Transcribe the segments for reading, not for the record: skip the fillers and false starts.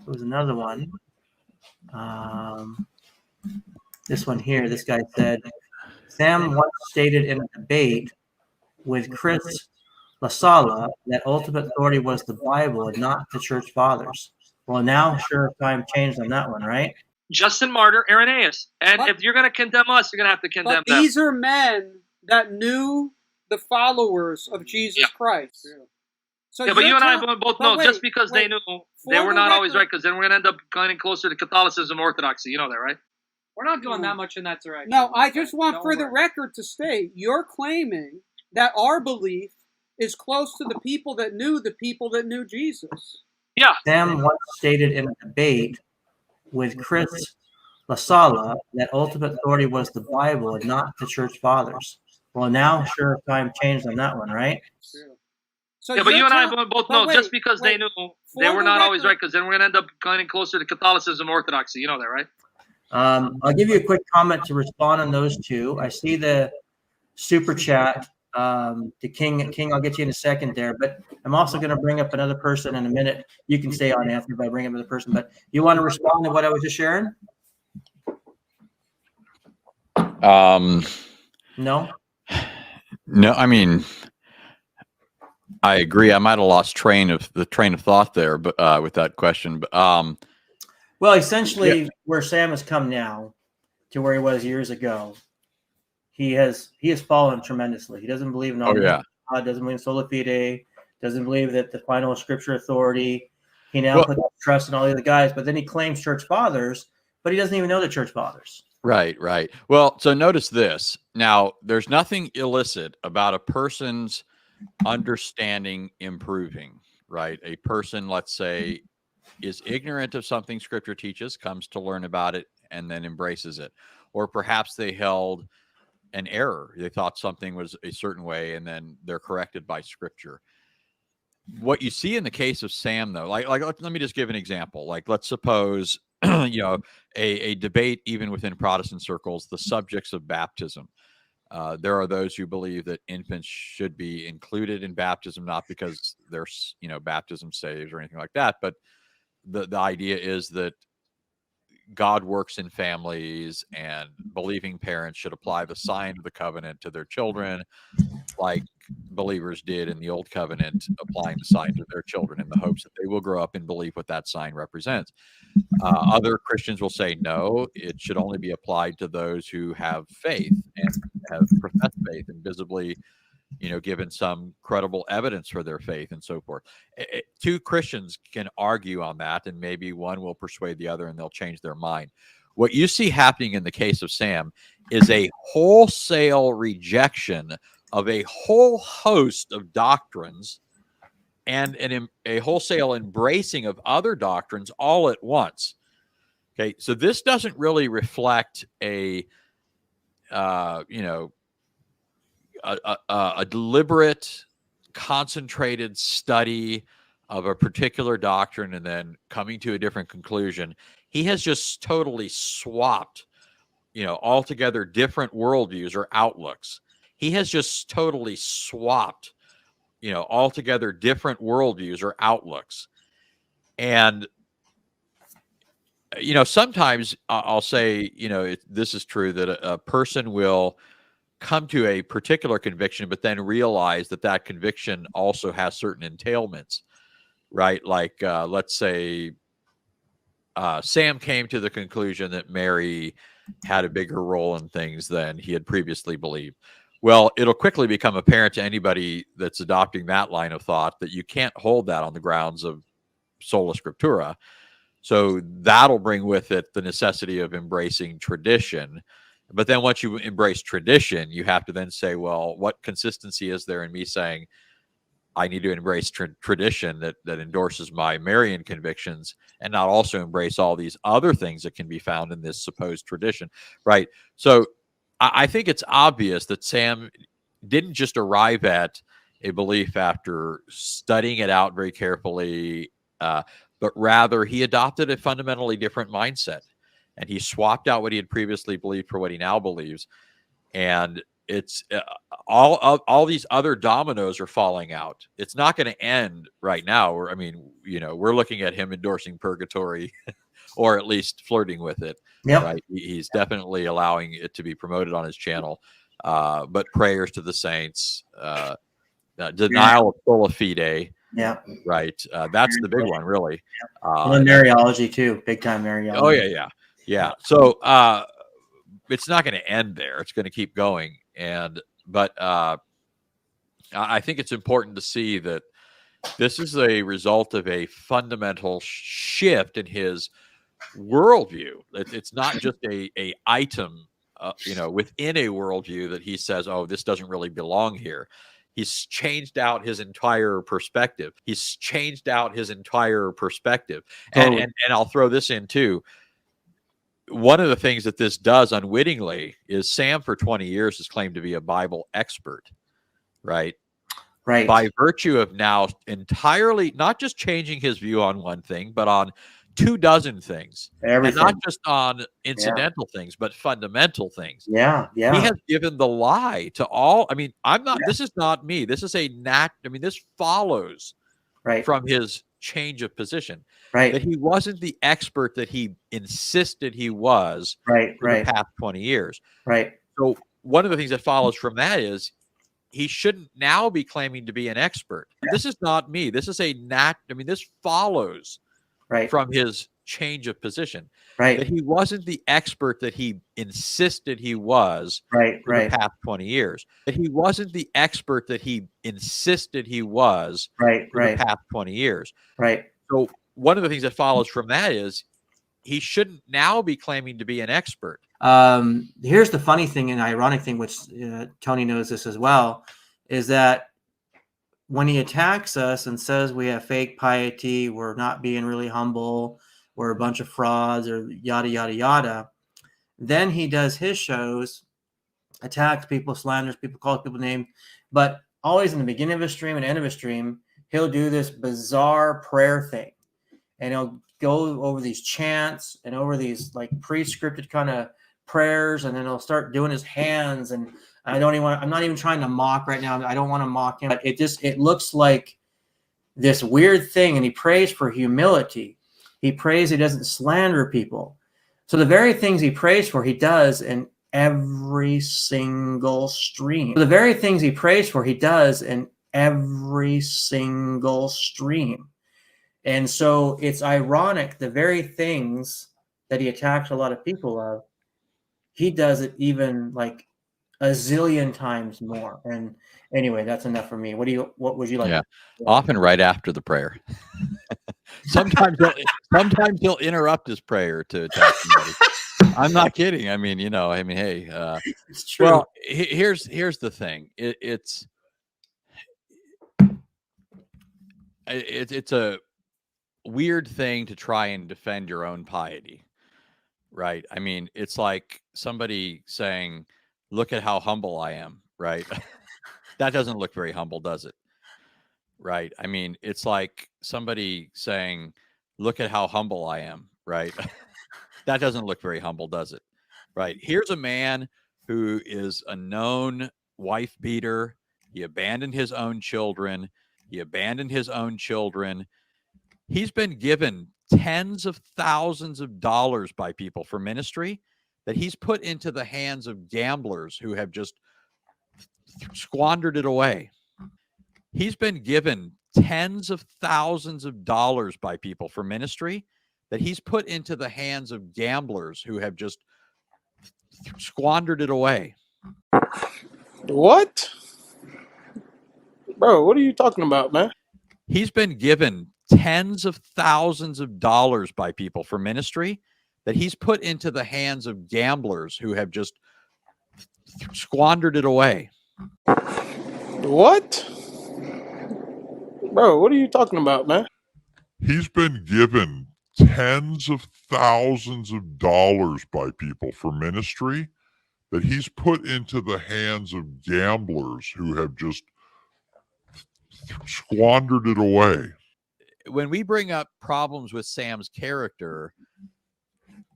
There was another one. This one here, this guy said, Sam once stated in a debate with Chris Lasala that ultimate authority was the Bible and not the church fathers. Well, now, sure, time changed on that one, right? Justin Martyr, Irenaeus. And if you're going to condemn us, you're going to have to condemn them. These are men that knew the followers of Jesus Christ. So but you and I both know just because they knew, they were not always right, because then we're going to end up getting closer to Catholicism and Orthodoxy. You know that, right? We're not going that much in that direction. No, I just want for the record to state, you're claiming that our belief is close to the people that knew Jesus. Yeah. Sam once stated in a debate with Chris Lasala that ultimate authority was the Bible and not the church fathers. Well, now, sure, time changed on that one, right? So but you and I both know just because they knew, they were not always right, because then we're going to end up getting closer to Catholicism and Orthodoxy. You know that, right? I'll give you a quick comment to respond on those two. I see the super chat. The King, I'll get you in a second there, but I'm also going to bring up another person in a minute. You can stay on, Anthony, by bringing up another person, but you want to respond to what I was just sharing? No? No, I mean, I agree. I might have lost train of thought there, but with that question, but well, essentially, where Sam has come now to where he was years ago, he has fallen tremendously. He doesn't believe in all God, doesn't believe in sola fide, doesn't believe that the final scripture authority. He now puts trust in all the other guys, but then he claims church fathers, but he doesn't even know the church fathers. Right. Well, so notice this. Now, there's nothing illicit about a person's understanding improving, right? A person, let's say, is ignorant of something scripture teaches, comes to learn about it, and then embraces it. Or perhaps they held an error. They thought something was a certain way, and then they're corrected by scripture. What you see in the case of Sam, though, like let me just give an example. Like, let's suppose, a debate, even within Protestant circles, the subjects of baptism. There are those who believe that infants should be included in baptism, not because there's, baptism saves or anything like that, but the idea is that God works in families, and believing parents should apply the sign of the covenant to their children, like believers did in the old covenant, applying the sign to their children in the hopes that they will grow up and believe what that sign represents. Other Christians will say, no, it should only be applied to those who have faith and have professed faith and visibly, given some credible evidence for their faith and so forth. Two Christians can argue on that, and maybe one will persuade the other and they'll change their mind. What you see happening in the case of Sam is a wholesale rejection of a whole host of doctrines and a wholesale embracing of other doctrines all at once. Okay, so this doesn't really reflect a deliberate, concentrated study of a particular doctrine and then coming to a different conclusion. He has just totally swapped, altogether different worldviews or outlooks. He has just totally swapped, altogether different worldviews or outlooks. And, sometimes I'll say, this is true, that a person will come to a particular conviction, but then realize that conviction also has certain entailments, right? Like, let's say Sam came to the conclusion that Mary had a bigger role in things than he had previously believed. Well, it'll quickly become apparent to anybody that's adopting that line of thought that you can't hold that on the grounds of sola scriptura. So that'll bring with it the necessity of embracing tradition. But then once you embrace tradition, you have to then say, well, what consistency is there in me saying I need to embrace tradition that endorses my Marian convictions and not also embrace all these other things that can be found in this supposed tradition, right? So I think it's obvious that Sam didn't just arrive at a belief after studying it out very carefully, but rather he adopted a fundamentally different mindset. And he swapped out what he had previously believed for what he now believes. And it's all these other dominoes are falling out. It's not going to end right now. I mean, we're looking at him endorsing purgatory, or at least flirting with it. Yep. Right? He's definitely allowing it to be promoted on his channel. But prayers to the saints, denial of sola fide. Yeah. Right. That's the big one, really. And Mariology too, big time Mariology. Oh yeah. So it's not going to end there. It's going to keep going. But I think it's important to see that this is a result of a fundamental shift in his worldview. It's not just a item, within a worldview that he says, oh, this doesn't really belong here. He's changed out his entire perspective. Totally. And I'll throw this in too. One of the things that this does unwittingly is Sam for 20 years has claimed to be a Bible expert, right? Right. By virtue of now entirely not just changing his view on one thing, but on 24 things. Everything. And not just on incidental things, but fundamental things. Yeah. He has given the lie to all. I mean, this is not me. This is this follows from his change of position. Right. That he wasn't the expert that he insisted he was for the past 20 years. Right. So one of the things that follows from that is he shouldn't now be claiming to be an expert. Yeah. This is not me. This is this follows from his change of position. Right. That he wasn't the expert that he insisted he was for the past 20 years. That he wasn't the expert that he insisted he was for the past 20 years. Right. So one of the things that follows from that is he shouldn't now be claiming to be an expert. Here's the funny thing and ironic thing, which Tony knows this as well, is that when he attacks us and says we have fake piety, we're not being really humble, we're a bunch of frauds, or yada, yada, yada, then he does his shows, attacks people, slanders people, calls people names, but always in the beginning of a stream and end of a stream, he'll do this bizarre prayer thing. And he'll go over these chants and over these like pre-scripted kind of prayers, and then he'll start doing his hands. And I'm not even trying to mock right now. I don't want to mock him, but it looks like this weird thing. And he prays for humility. He prays he doesn't slander people. So the very things he prays for, he does in every single stream. So the very things he prays for, he does in every single stream. And so it's ironic, the very things that he attacks a lot of people of, he does it even like a zillion times more. And anyway, that's enough for me. What would you like? Yeah, often right after the prayer. sometimes he'll interrupt his prayer to attack somebody. I'm not kidding. I mean, hey, it's true. Well, here's the thing. It's a weird thing to try and defend your own piety, right? I mean, it's like somebody saying, look at how humble I am, right? That doesn't look very humble, does it? Right? I mean, it's like somebody saying, look at how humble I am, right? That doesn't look very humble, does it? Right? Here's a man who is a known wife beater. He abandoned his own children. He's been given tens of thousands of dollars by people for ministry that he's put into the hands of gamblers who have just squandered it away. He's been given tens of thousands of dollars by people for ministry that he's put into the hands of gamblers who have just squandered it away. What? Bro, what are you talking about, man? He's been given tens of thousands of dollars by people for ministry that he's put into the hands of gamblers who have just squandered it away. What? Bro, what are you talking about, man? He's been given tens of thousands of dollars by people for ministry that he's put into the hands of gamblers who have just squandered it away. When we bring up problems with Sam's character,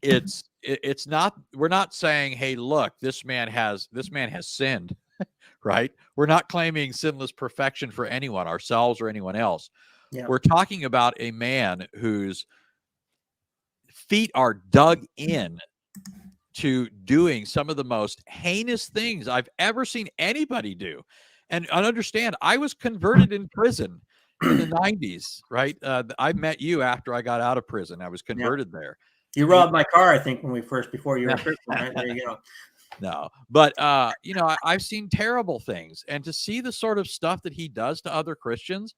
it's not, we're not saying, hey, look, this man has sinned. right? We're not claiming sinless perfection for anyone, ourselves or anyone else. Yeah. We're talking about a man whose feet are dug in to doing some of the most heinous things I've ever seen anybody do. And understand, I was converted in prison in the 90s, right? I met you after I got out of prison. I was converted there. You robbed my car, I think, before you were a Christian, right? There you go. No, but I've seen terrible things, and to see the sort of stuff that he does to other Christians,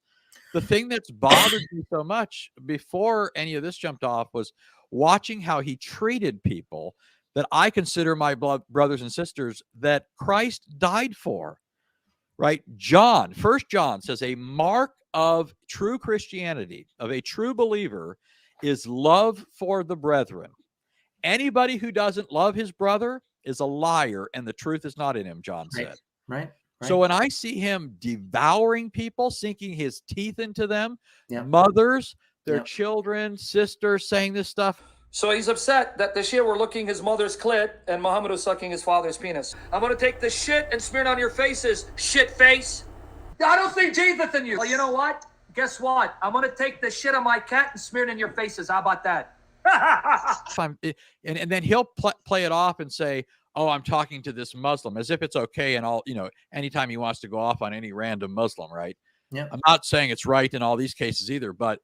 the thing that's bothered me so much before any of this jumped off was watching how he treated people that I consider my brothers and sisters that Christ died for. Right? First John says a mark of true Christianity, of a true believer, is love for the brethren. Anybody who doesn't love his brother is a liar, and the truth is not in him, John said. Right. So when I see him devouring people, sinking his teeth into them, Yep. mothers, their Yep. children, sisters, saying this stuff. So he's upset that the shit were licking his mother's clit and Muhammad was sucking his father's penis. I'm going to take the shit and smear it on your faces, shit face. I don't see Jesus in you. Well, you know what? Guess what? I'm going to take the shit on my cat and smear it in your faces. How about that? And then he'll play it off and say, oh, I'm talking to this Muslim, as if it's okay. And anytime he wants to go off on any random Muslim, right? Yeah. I'm not saying it's right in all these cases either, but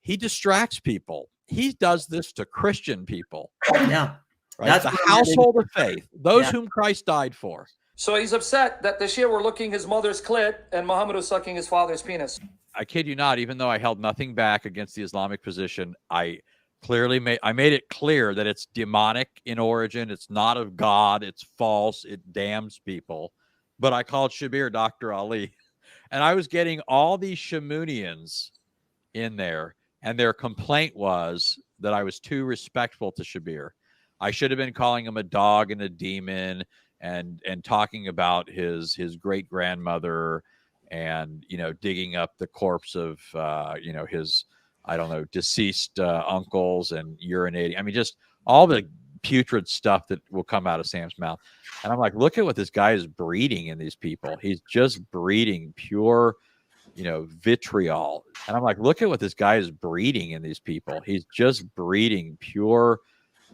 he distracts people. He does this to Christian people. Yeah. Right? That's the household of faith, those whom Christ died for. So he's upset that the shit were licking his mother's clit and Muhammad was sucking his father's penis. I kid you not, even though I held nothing back against the Islamic position, I made it clear that it's demonic in origin. It's not of God. It's false. It damns people. But I called Shabir Dr. Ali. And I was getting all these Shamounians in there. And their complaint was that I was too respectful to Shabir. I should have been calling him a dog and a demon and talking about his great grandmother and, digging up the corpse of, his, I don't know, deceased uncles and urinating. I mean, just all the putrid stuff that will come out of Sam's mouth. And I'm like, look at what this guy is breeding in these people. He's just breeding pure, vitriol. And I'm like, look at what this guy is breeding in these people. He's just breeding pure,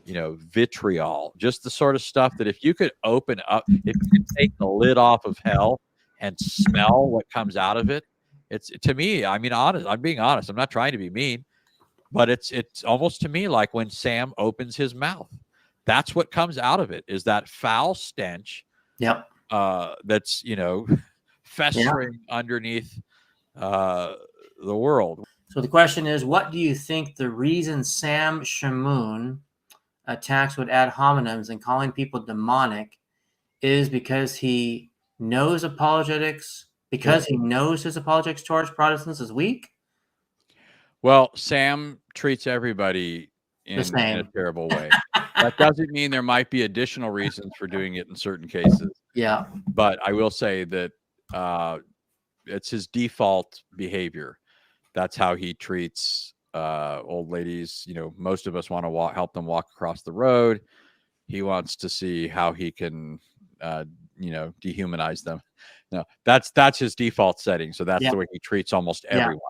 vitriol. Just the sort of stuff that if you could open up, if you could take the lid off of hell and smell what comes out of it, it's, to me, I mean, honest, I'm being honest. I'm not trying to be mean, but it's almost to me like when Sam opens his mouth, that's what comes out of it, is that foul stench. Yep. That's, festering underneath the world. So the question is, what do you think the reason Sam Shamoun attacks with ad hominems and calling people demonic is? Because he knows apologetics, he knows his apologetics towards Protestants is weak? Well, Sam treats everybody in a terrible way. That doesn't mean there might be additional reasons for doing it in certain cases. Yeah. But I will say that it's his default behavior. That's how he treats old ladies. Most of us want to help them walk across the road. He wants to see how he can, dehumanize them. No, that's his default setting. So that's the way he treats almost everyone,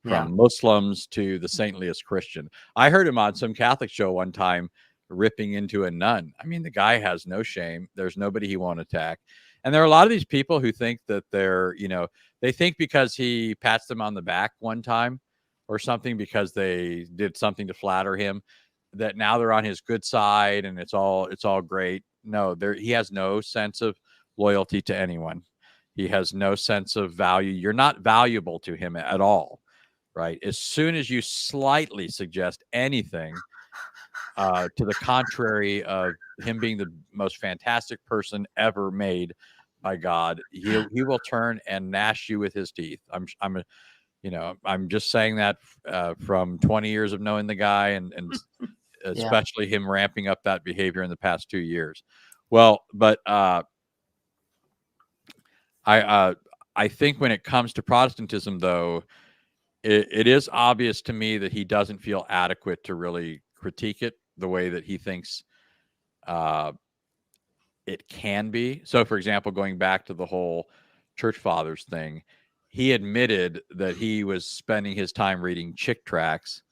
from Muslims to the saintliest Christian. I heard him on some Catholic show one time ripping into a nun. I mean, the guy has no shame. There's nobody he won't attack. And there are a lot of these people who think that they're, they think because he pats them on the back one time or something, because they did something to flatter him, that now they're on his good side and it's all great. No, he has no sense of loyalty to anyone. He has no sense of value. You're not valuable to him at all, right? As soon as you slightly suggest anything to the contrary of him being the most fantastic person ever made by God, he will turn and gnash you with his teeth. I'm just saying that from 20 years of knowing the guy, and especially him ramping up that behavior in the past 2 years. Well, but I think when it comes to Protestantism, though, it is obvious to me that he doesn't feel adequate to really critique it the way that he thinks it can be. So, for example, going back to the whole church fathers thing, he admitted that he was spending his time reading chick tracts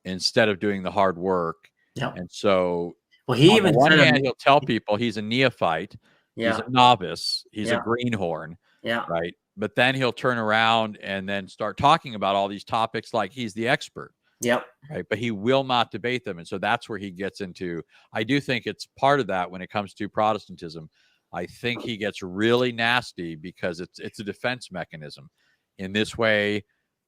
instead of doing the hard work. Yep. And so, well, he on even the one said, hand, he'll tell people he's a neophyte, he's yeah, a novice, he's Yeah. a greenhorn, yeah, right? But then he'll turn around and then start talking about all these topics like he's the expert. yep, Right. But he will not debate them. And so that's where he gets into, I do think it's part of that when it comes to Protestantism. I think he gets really nasty because it's a defense mechanism. In this way,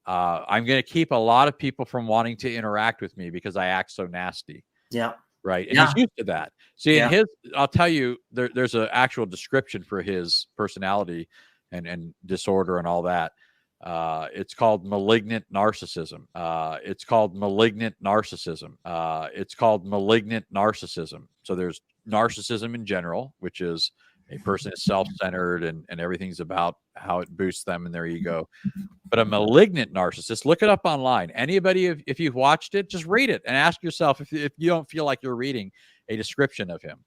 I'm going to keep a lot of people from wanting to interact with me because I act so nasty. yeah, Right. And Yeah. he's used to that. See, Yeah. in his, I'll tell you, there's an actual description for his personality and disorder and all that. It's called malignant narcissism. It's called malignant narcissism. It's called malignant narcissism. So there's narcissism in general, which is a person is self-centered and everything's about how it boosts them and their ego. But a malignant narcissist, look it up online. Anybody, if you've watched it, just read it and ask yourself if you don't feel like you're reading a description of him.